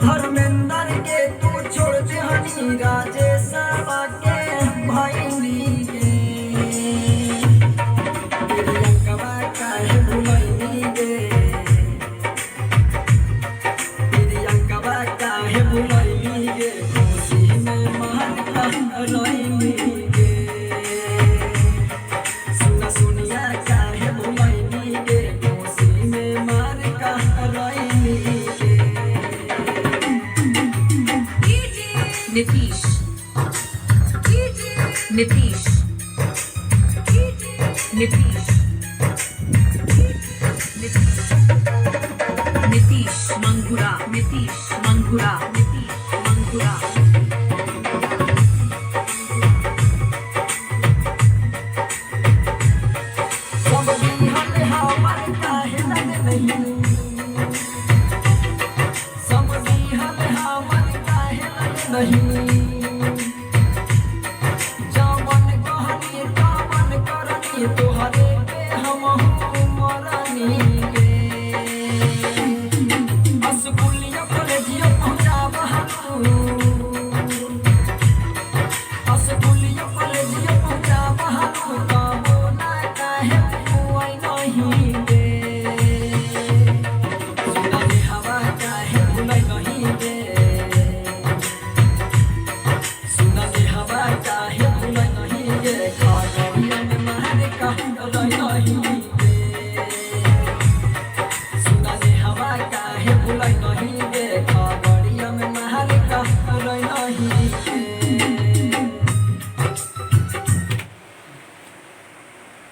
धर्मेंद्र के तू छोड़ जहानी राजेश के भाईनी के प्रियंका काहे भुलैनी गे प्रियंका काहे भुलैनी गे खुशी में मान रैनी गे सुनिया काहे भुलैनी गे खुशी में मान रैनी गे नीतीश नीतीश नीतीश नीतीश मंगुरा नीतीश मंगुरा नीतीश मंगुरा सब बिहान हमार काहे लगे नहीं सब बिहान हमार काहे लगे नहीं जवन कहनी तवन करनी तोहरे पे हम मरनी गे अस्कुलिया कॉलेजिया पहुंचावा अस्कुलिया कॉलेजिया पहुंचावा तबो ना काहे हुई नहीं गे सुनाले हवा काहे भुलाई नहीं गे सुनाले हवा काहे भुलाई नहीं गे खागरिया में मारे काहे नहीं गे सुनाले हवा काहे भुलाई नहीं